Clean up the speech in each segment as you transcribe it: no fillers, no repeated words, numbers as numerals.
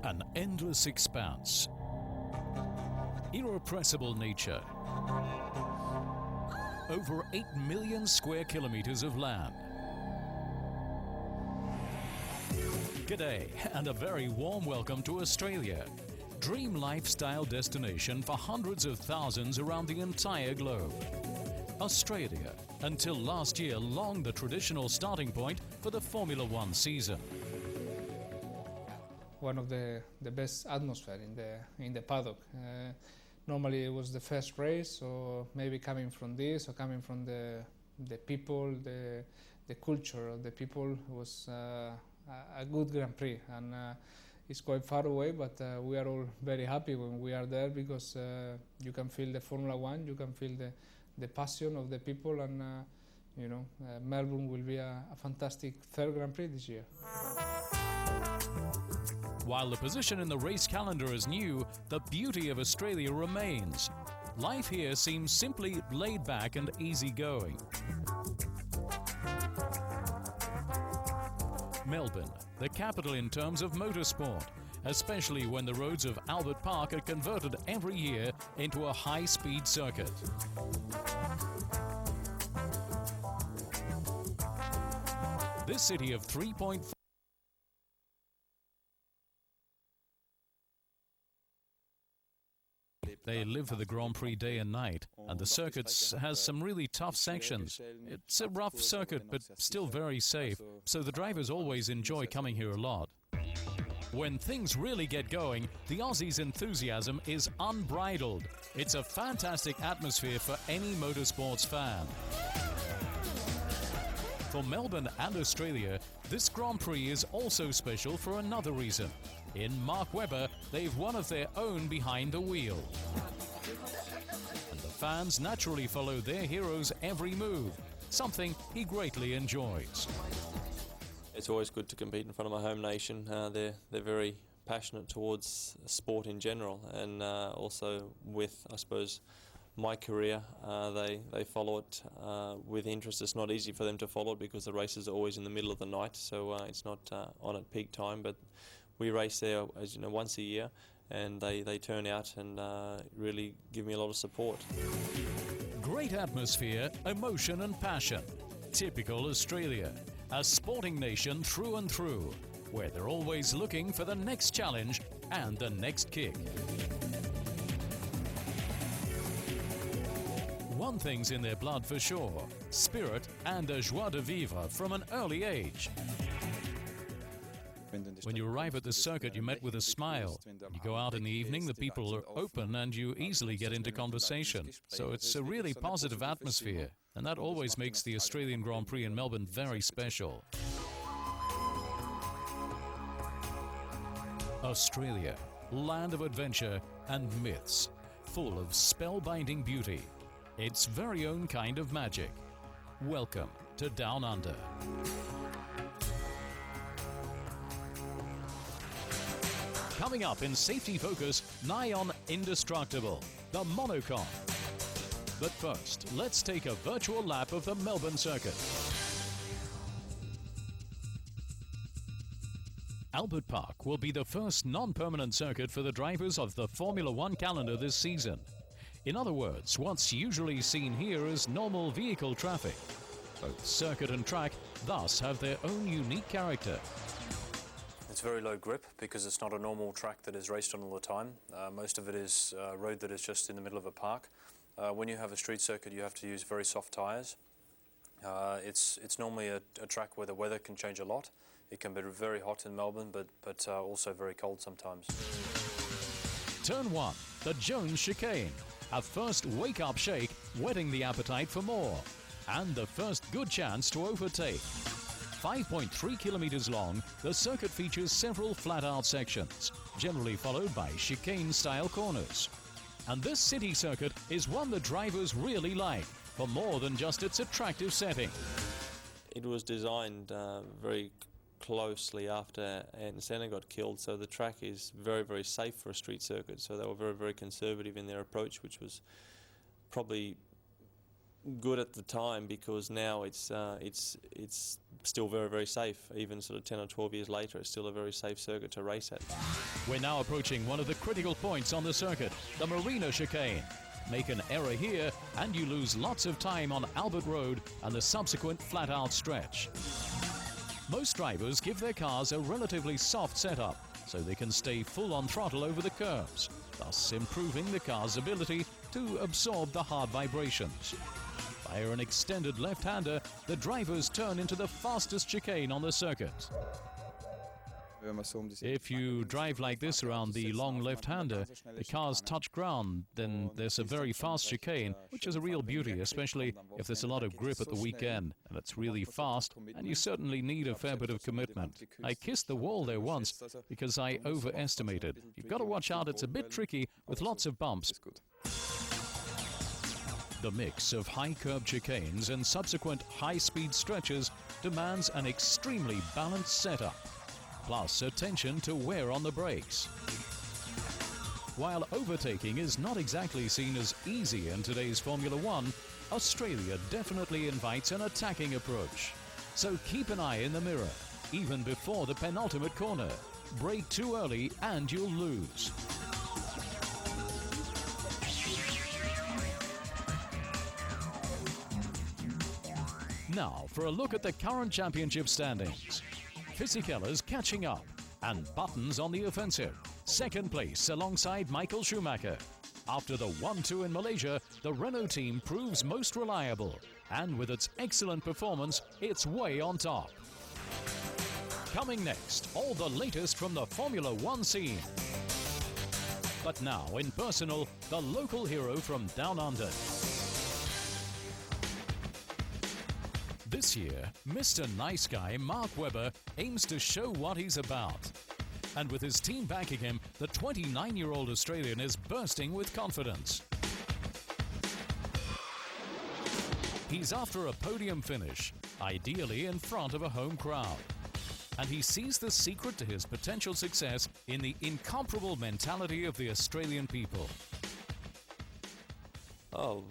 An endless expanse. Irrepressible nature. Over 8 million square kilometers of land. G'day and a very warm welcome to Australia. Dream lifestyle destination for hundreds of thousands around the entire globe. Australia, until last year, long the traditional starting point for the Formula One season. One of the best atmosphere in the paddock. Normally it was the first race, so maybe coming from this or coming from the people, the culture of the people was a good Grand Prix, and it's quite far away, but we are all very happy when we are there because you can feel the Formula One, you can feel the passion of the people, and Melbourne will be a fantastic third Grand Prix this year. While the position in the race calendar is new, the beauty of Australia remains. Life here seems simply laid back and easygoing. Melbourne, the capital in terms of motorsport, especially when the roads of Albert Park are converted every year into a high-speed circuit. This city of 3.4 They live for the Grand Prix day and night, and the circuit has some really tough sections. It's a rough circuit, but still very safe, so the drivers always enjoy coming here a lot. When things really get going, the Aussies' enthusiasm is unbridled. It's a fantastic atmosphere for any motorsports fan. For Melbourne and Australia, this Grand Prix is also special for another reason. In Mark Webber, they've one of their own behind the wheel. And the fans naturally follow their hero's every move, something he greatly enjoys. It's always good to compete in front of my home nation. They're very passionate towards sport in general, and also with, I suppose, my career, they follow it with interest. It's not easy for them to follow it because the races are always in the middle of the night, so it's not on at peak time, but we race there, as you know, once a year, and they turn out and really give me a lot of support. Great atmosphere, emotion and passion. Typical Australia, a sporting nation through and through, where they're always looking for the next challenge and the next kick. One thing's in their blood for sure, spirit and a joie de vivre from an early age. When you arrive at the circuit, you're met with a smile. When you go out in the evening, the people are open and you easily get into conversation. So it's a really positive atmosphere, and that always makes the Australian Grand Prix in Melbourne very special. Australia, land of adventure and myths, full of spellbinding beauty. Its very own kind of magic. Welcome to Down Under. Coming up in Safety Focus, nigh on indestructible, the Monocon. But first, let's take a virtual lap of the Melbourne circuit. Albert Park will be the first non-permanent circuit for the drivers of the Formula One calendar this season. In other words, what's usually seen here is normal vehicle traffic. Both circuit and track thus have their own unique character. It's very low grip because it's not a normal track that is raced on all the time. Most of it is road that is just in the middle of a park. When you have a street circuit, you have to use very soft tyres. It's normally a track where the weather can change a lot. It can be very hot in Melbourne, but also very cold sometimes. Turn 1, the Jones chicane. A first wake-up shake, whetting the appetite for more. And the first good chance to overtake. 5.3 kilometers long, the circuit features several flat-out sections, generally followed by chicane-style corners. And this city circuit is one the drivers really like, for more than just its attractive setting. It was designed very closely after Ayrton Senna got killed, so the track is very, very safe for a street circuit. So they were very, very conservative in their approach, which was probably good at the time, because now it's still very, very safe. Even sort of 10 or 12 years later, it's still a very safe circuit to race at. We're now approaching one of the critical points on the circuit, the Marina chicane. Make an error here and you lose lots of time on Albert Road and the subsequent flat-out stretch. Most drivers give their cars a relatively soft setup so they can stay full on throttle over the curves, thus improving the car's ability to absorb the hard vibrations. Via an extended left-hander, the drivers turn into the fastest chicane on the circuit. If you drive like this around the long left-hander, the cars touch ground, then there's a very fast chicane, which is a real beauty, especially if there's a lot of grip at the weekend, and it's really fast, and you certainly need a fair bit of commitment. I kissed the wall there once because I overestimated. You've got to watch out, it's a bit tricky with lots of bumps. The mix of high-curb chicanes and subsequent high-speed stretches demands an extremely balanced setup, plus attention to wear on the brakes. While overtaking is not exactly seen as easy in today's Formula One, Australia definitely invites an attacking approach. So keep an eye in the mirror, even before the penultimate corner. Brake too early and you'll lose. Now for a look at the current championship standings. Fisichella's catching up, and Button's on the offensive. Second place alongside Michael Schumacher. After the 1-2 in Malaysia, the Renault team proves most reliable, and with its excellent performance, it's way on top. Coming next, all the latest from the Formula One scene. But now, in personal, the local hero from Down Under. This year, Mr. Nice Guy Mark Webber aims to show what he's about. And with his team backing him, the 29-year-old Australian is bursting with confidence. He's after a podium finish, ideally in front of a home crowd. And he sees the secret to his potential success in the incomparable mentality of the Australian people. Oh,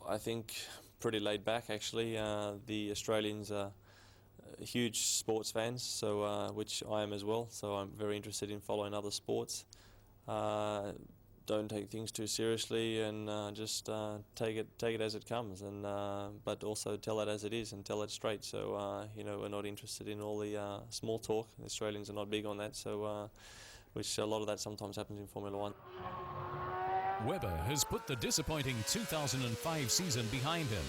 I think pretty laid back, actually. The Australians are huge sports fans, so which I am as well. So I'm very interested in following other sports. Don't take things too seriously, and just take it as it comes, and but also tell it as it is and tell it straight. So you know, we're not interested in all the small talk. The Australians are not big on that. So which a lot of that sometimes happens in Formula One. Webber has put the disappointing 2005 season behind him.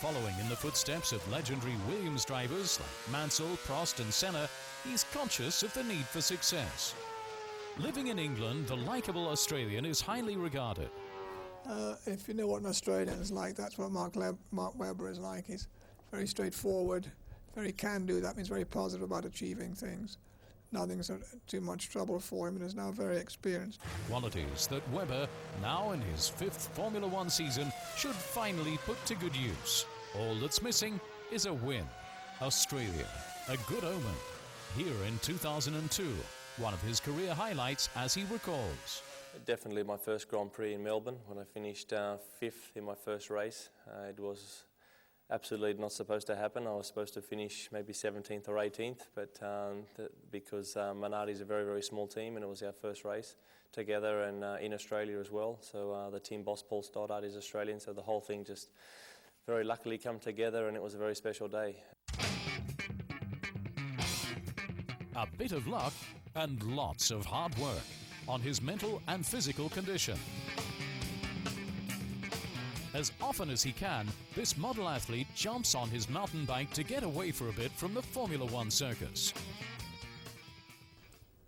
Following in the footsteps of legendary Williams drivers like Mansell, Prost and Senna, he's conscious of the need for success. Living in England, the likeable Australian is highly regarded. If you know what an Australian is like, that's what Mark Webber is like. He's very straightforward, very can-do. That means very positive about achieving things. Nothing's too much trouble for him, and is now very experienced. Qualities that Webber, now in his 5th Formula One season, should finally put to good use. All that's missing is a win. Australia, a good omen. Here in 2002, one of his career highlights as he recalls. Definitely my first Grand Prix in Melbourne, when I finished 5th in my first race. It was absolutely not supposed to happen. I was supposed to finish maybe 17th or 18th, but because Minardi is a very, very small team, and it was our first race together, and in Australia as well. So the team boss, Paul Stoddart, is Australian, so the whole thing just very luckily come together, and it was a very special day. A bit of luck and lots of hard work on his mental and physical condition. As often as he can, this model athlete jumps on his mountain bike to get away for a bit from the Formula One circus.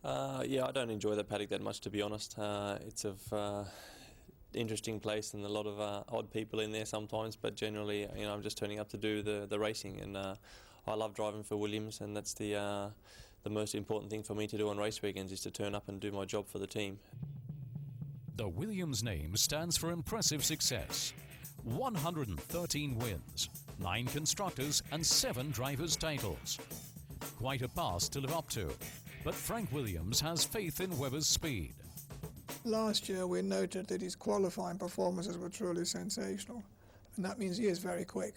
Yeah, I don't enjoy the paddock that much, to be honest. It's a interesting place and a lot of odd people in there sometimes, but generally, you know, I'm just turning up to do the racing, and I love driving for Williams, and that's the most important thing for me to do on race weekends, is to turn up and do my job for the team. The Williams name stands for impressive success. 113 wins, 9 constructors and 7 drivers' titles. Quite a past to live up to, but Frank Williams has faith in Webber's speed. Last year we noted that his qualifying performances were truly sensational. and that means he is very quick.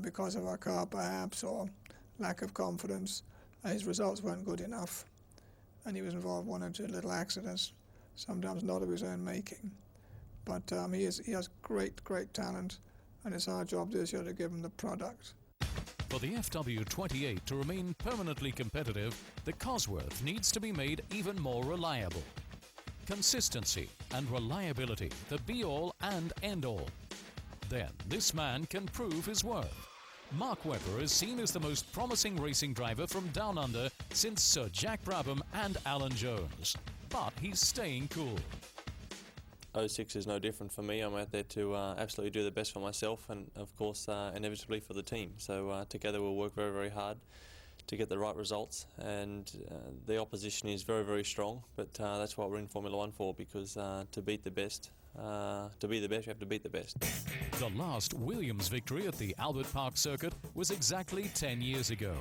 Because of our car perhaps, or lack of confidence, his results weren't good enough, and he was involved in 1 or 2 little accidents, sometimes not of his own making. But he has great talent, and it's our job this year to give him the product. For the FW28 to remain permanently competitive, the Cosworth needs to be made even more reliable. Consistency and reliability, the be-all and end-all. Then this man can prove his worth. Mark Webber is seen as the most promising racing driver from down under since Sir Jack Brabham and Alan Jones. But he's staying cool. 06 is no different for me. I'm out there to absolutely do the best for myself and, of course, inevitably for the team. So together we'll work very hard to get the right results, and the opposition is very strong, but that's what we're in Formula One for, because to beat the best, you have to beat the best. The last Williams victory at the Albert Park circuit was exactly 10 years ago,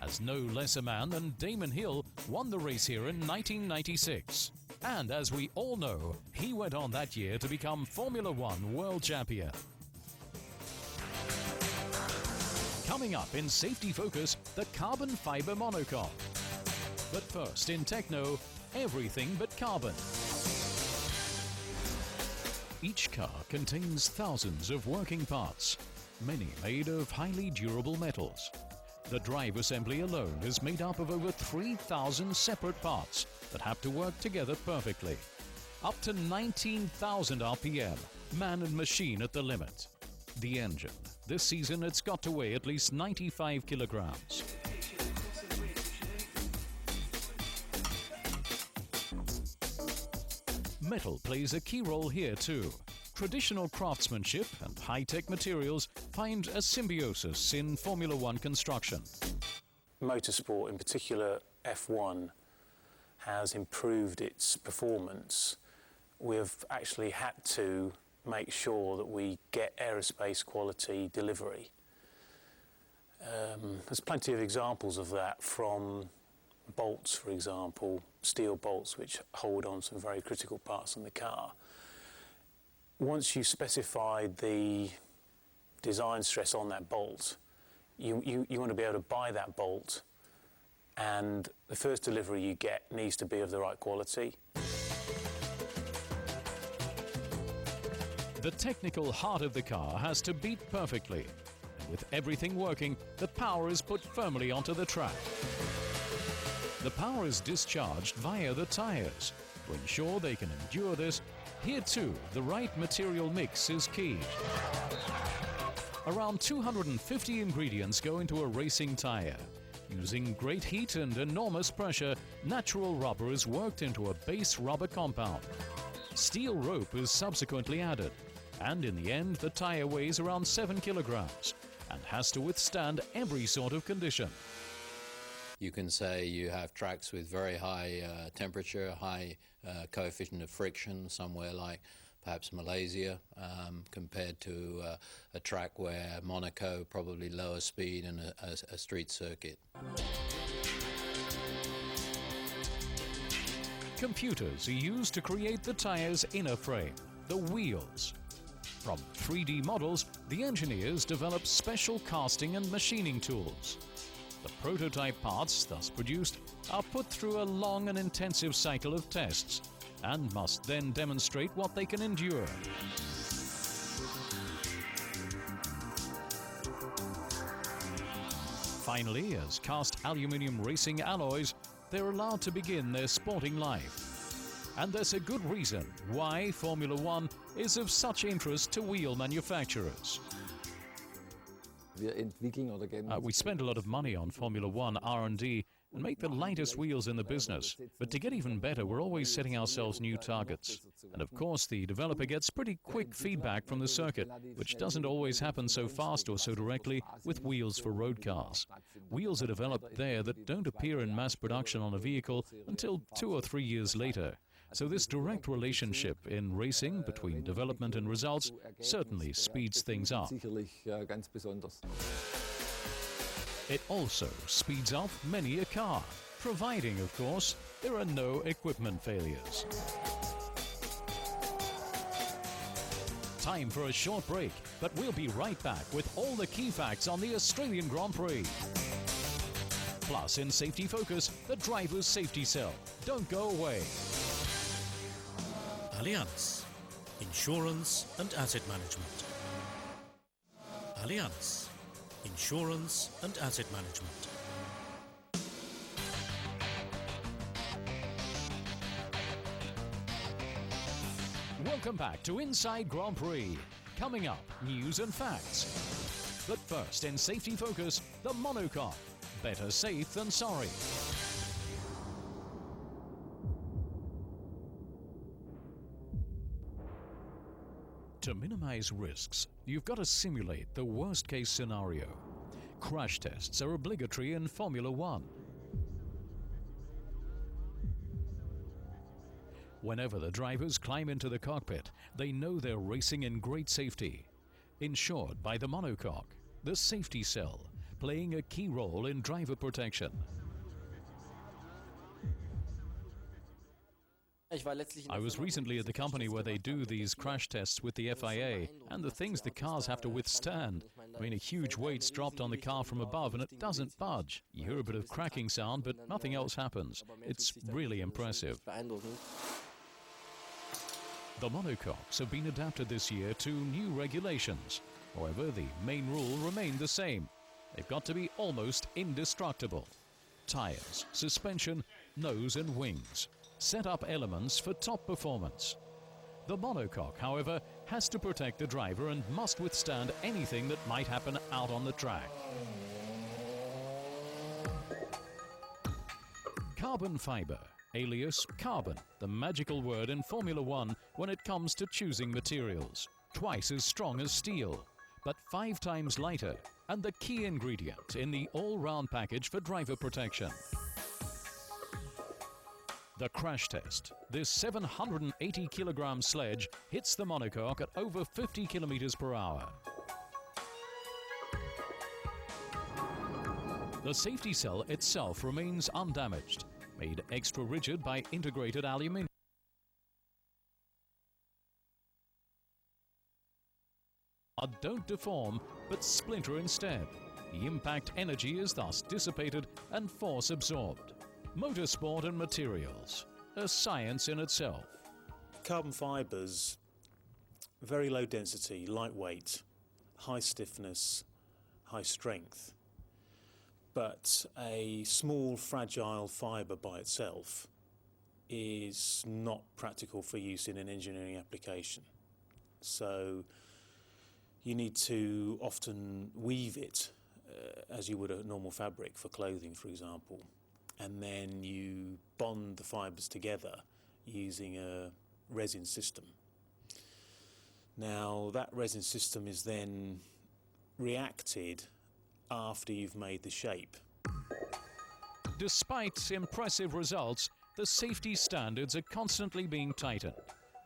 as no less a man than Damon Hill won the race here in 1996. And as we all know, he went on that year to become Formula One world champion. Coming up in Safety Focus, the carbon fiber monocoque. But first, in techno, everything but carbon. Each car contains thousands of working parts, many made of highly durable metals. The drive assembly alone is made up of over 3,000 separate parts that have to work together perfectly. Up to 19,000 RPM, man and machine at the limit. The engine. This season it's got to weigh at least 95 kilograms. Metal plays a key role here too. Traditional craftsmanship and high-tech materials find a symbiosis in Formula One construction. Motorsport, in particular F1, has improved its performance. We've actually had to make sure that we get aerospace quality delivery. There's plenty of examples of that, from bolts, for example, steel bolts which hold on some very critical parts in the car. Once you've specified the design stress on that bolt, you want to be able to buy that bolt, and the first delivery you get needs to be of the right quality. The technical heart of the car has to beat perfectly. And with everything working, the power is put firmly onto the track. The power is discharged via the tires. To ensure they can endure this, here too, the right material mix is key. Around 250 ingredients go into a racing tire. Using great heat and enormous pressure, natural rubber is worked into a base rubber compound. Steel rope is subsequently added, and in the end, the tire weighs around 7 kilograms and has to withstand every sort of condition. You can say you have tracks with very high temperature, high coefficient of friction, somewhere like perhaps Malaysia, compared to a track where Monaco, probably lower speed, and a street circuit. Computers are used to create the tire's inner frame, the wheels. From 3D models, the engineers develop special casting and machining tools. The prototype parts thus produced are put through a long and intensive cycle of tests and must then demonstrate what they can endure. Finally, as cast aluminium racing alloys, they're allowed to begin their sporting life. And there's a good reason why Formula One is of such interest to wheel manufacturers. We spend a lot of money on Formula One R&D and make the lightest wheels in the business. But to get even better, we're always setting ourselves new targets. And of course, the developer gets pretty quick feedback from the circuit, which doesn't always happen so fast or so directly with wheels for road cars. Wheels are developed there that don't appear in mass production on a vehicle until 2 or 3 years later. So this direct relationship in racing between development and results certainly speeds things up. It also speeds up many a car, providing, of course, there are no equipment failures. Time for a short break, but we'll be right back with all the key facts on the Australian Grand Prix. Plus, in Safety Focus, the driver's safety cell. Don't go away. Allianz. Insurance and Asset Management. Allianz. Insurance and Asset Management. Welcome back to Inside Grand Prix. Coming up, news and facts. But first, in Safety Focus, the monocoque. Better safe than sorry. To minimize risks, you've got to simulate the worst-case scenario. Crash tests are obligatory in Formula One. Whenever the drivers climb into the cockpit, they know they're racing in great safety, ensured by the monocoque, the safety cell, playing a key role in driver protection. I was recently at the company where they do these crash tests with the FIA, and the things the cars have to withstand. I mean, a huge weight's dropped on the car from above and it doesn't budge. You hear a bit of cracking sound, but nothing else happens. It's really impressive. The monocoques have been adapted this year to new regulations. However, the main rule remained the same. They've got to be almost indestructible. Tires, suspension, nose and wings. Set up elements for top performance. The monocoque, however, has to protect the driver and must withstand anything that might happen out on the track. Carbon fiber, alias carbon, the magical word in Formula One when it comes to choosing materials. Twice as strong as steel, but 5 times lighter, and the key ingredient in the all-round package for driver protection. The crash test. This 780 kilogram sledge hits the monocoque at over 50 kilometers per hour. The safety cell itself remains undamaged, made extra rigid by integrated aluminium. Don't deform, but splinter instead. The impact energy is thus dissipated and force absorbed. Motorsport and materials, a science in itself. Carbon fibres, very low density, lightweight, high stiffness, high strength. But a small, fragile fibre by itself is not practical for use in an engineering application. So you need to often weave it as you would a normal fabric for clothing, for example. And then you bond the fibres together using a resin system. Now, that resin system is then reacted after you've made the shape. Despite impressive results, the safety standards are constantly being tightened.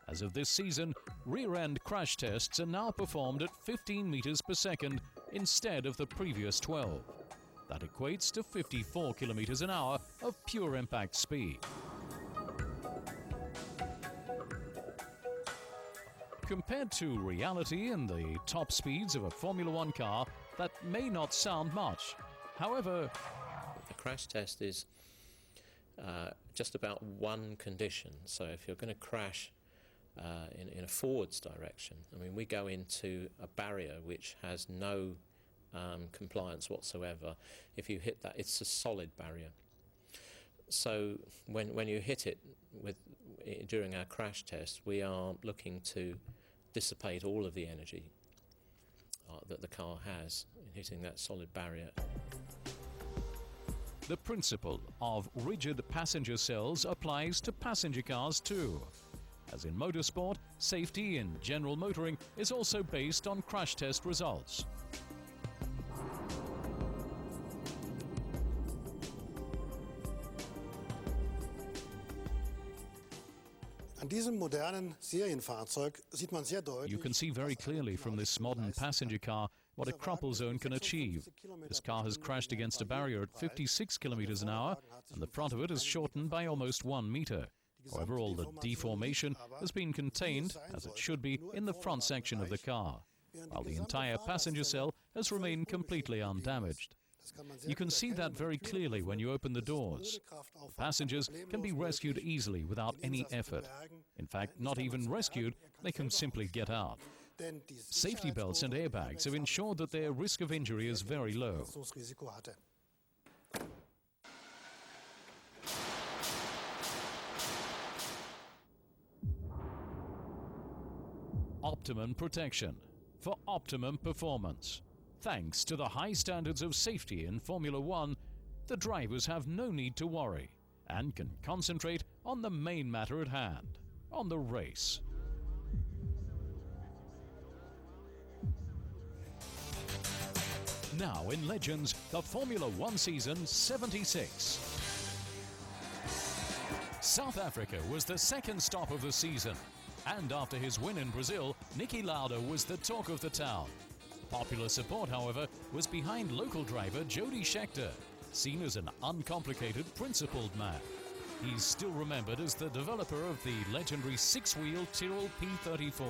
As of this season, rear-end crash tests are now performed at 15 meters per second instead of the previous 12. That equates to 54 kilometers an hour of pure impact speed. Compared to reality and the top speeds of a Formula One car, that may not sound much. However, the crash test is just about one condition. So if you're going to crash in a forwards direction, I mean, we go into a barrier which has no compliance whatsoever. If you hit that, it's a solid barrier. So when you hit it during our crash test, we are looking to dissipate all of the energy that the car has in hitting that solid barrier. The principle of rigid passenger cells applies to passenger cars too. As in motorsport, safety in general motoring is also based on crash test results. You can see very clearly from this modern passenger car what a crumple zone can achieve. This car has crashed against a barrier at 56 kilometers an hour, and the front of it is shortened by almost 1 meter. However, all the deformation has been contained, as it should be, in the front section of the car, while the entire passenger cell has remained completely undamaged. You can see that very clearly when you open the doors. The passengers can be rescued easily without any effort. In fact, not even rescued, they can simply get out. Safety belts and airbags have ensured that their risk of injury is very low. Optimum protection for optimum performance. Thanks to the high standards of safety in Formula One, the drivers have no need to worry and can concentrate on the main matter at hand, on the race. Now in Legends, the Formula One season 76. South Africa was the second stop of the season, and after his win in Brazil, Niki Lauda was the talk of the town. Popular support, however, was behind local driver Jody Scheckter, seen as an uncomplicated, principled man. He's still remembered as the developer of the legendary six-wheel Tyrrell P34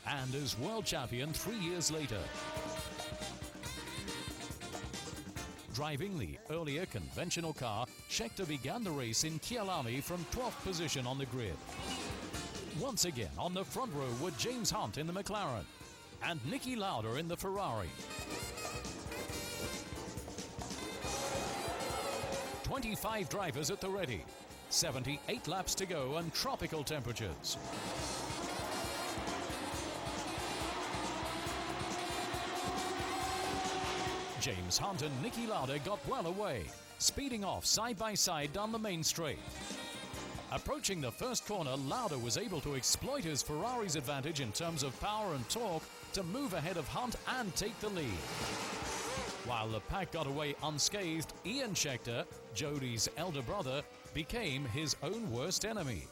and as world champion 3 years later. Driving the earlier conventional car, Scheckter began the race in Kyalami from 12th position on the grid. Once again on the front row were James Hunt in the McLaren and Niki Lauda in the Ferrari. 25 drivers at the ready, 78 laps to go and tropical temperatures. James Hunt and Niki Lauda got well away, speeding off side by side down the main straight. Approaching the first corner, Lauda was able to exploit his Ferrari's advantage in terms of power and torque to move ahead of Hunt and take the lead. While the pack got away unscathed, Ian Scheckter, Jody's elder brother, became his own worst enemy,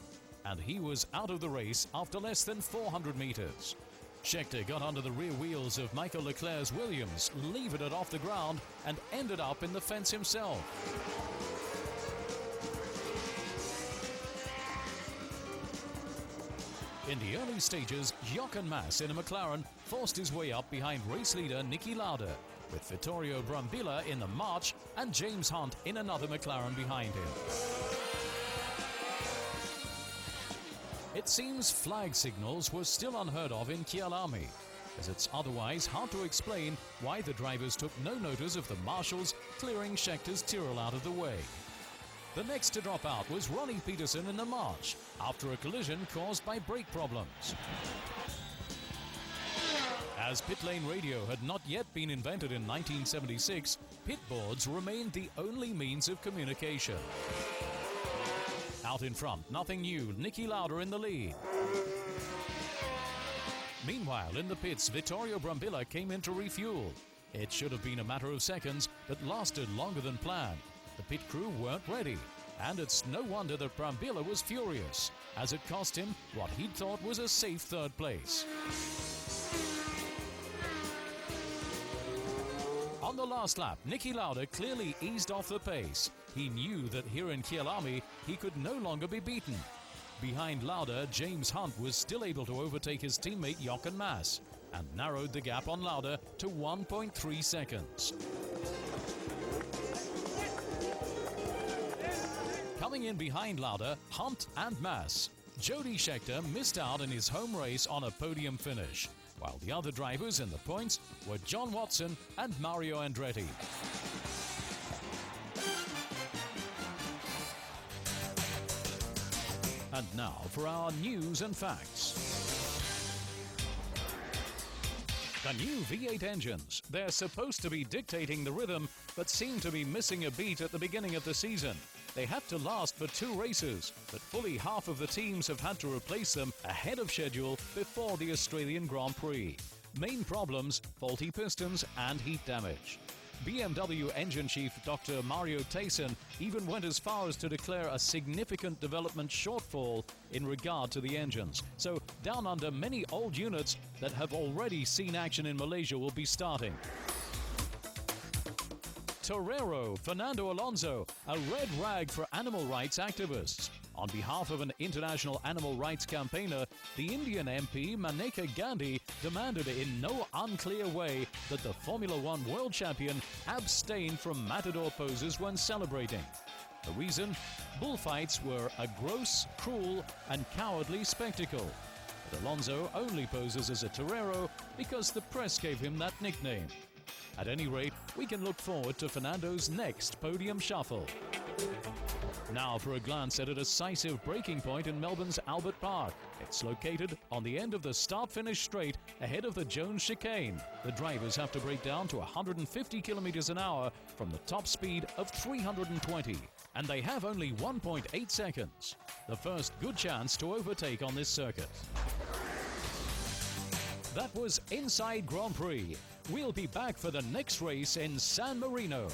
and he was out of the race after less than 400 meters. Scheckter got under the rear wheels of Michael Leclerc's Williams, levered it off the ground, and ended up in the fence himself. In the early stages, Jochen Mass in a McLaren forced his way up behind race leader Niki Lauda, with Vittorio Brambilla in the March and James Hunt in another McLaren behind him. It seems flag signals were still unheard of in Kyalami, as it's otherwise hard to explain why the drivers took no notice of the marshals clearing Scheckter's Tyrrell out of the way. The next to drop out was Ronnie Peterson in the March, after a collision caused by brake problems. As pit lane radio had not yet been invented in 1976, pit boards remained the only means of communication. Out in front, nothing new, Niki Lauda in the lead. Meanwhile, in the pits, Vittorio Brambilla came in to refuel. It should have been a matter of seconds, but lasted longer than planned. The pit crew weren't ready, and it's no wonder that Brambilla was furious, as it cost him what he'd thought was a safe third place. On the last lap, Niki Lauda clearly eased off the pace. He knew that here in Kyalami, he could no longer be beaten. Behind Lauda, James Hunt was still able to overtake his teammate Jochen Mass, and narrowed the gap on Lauda to 1.3 seconds. Coming in behind Lauda, Hunt and Mass. Jody Scheckter missed out in his home race on a podium finish, while the other drivers in the points were John Watson and Mario Andretti. And now for our news and facts. The new V8 engines. They're supposed to be dictating the rhythm, but seem to be missing a beat at the beginning of the season. They have to last for 2 races, but fully half of the teams have had to replace them ahead of schedule before the Australian Grand Prix. Main problems, faulty pistons and heat damage. BMW engine chief Dr. Mario Tayson even went as far as to declare a significant development shortfall in regard to the engines. So down under, many old units that have already seen action in Malaysia will be starting. Torero Fernando Alonso, a red rag for animal rights activists. On behalf of an international animal rights campaigner, the Indian MP Maneka Gandhi demanded in no unclear way that the Formula One world champion abstain from matador poses when celebrating. The reason? Bullfights were a gross, cruel and cowardly spectacle. But Alonso only poses as a torero because the press gave him that nickname. At any rate, we can look forward to Fernando's next podium shuffle. Now for a glance at a decisive breaking point in Melbourne's Albert Park. It's located on the end of the start-finish straight ahead of the Jones chicane. The drivers have to break down to 150 kilometers an hour from the top speed of 320. And they have only 1.8 seconds. The first good chance to overtake on this circuit. That was Inside Grand Prix. We'll be back for the next race in San Marino.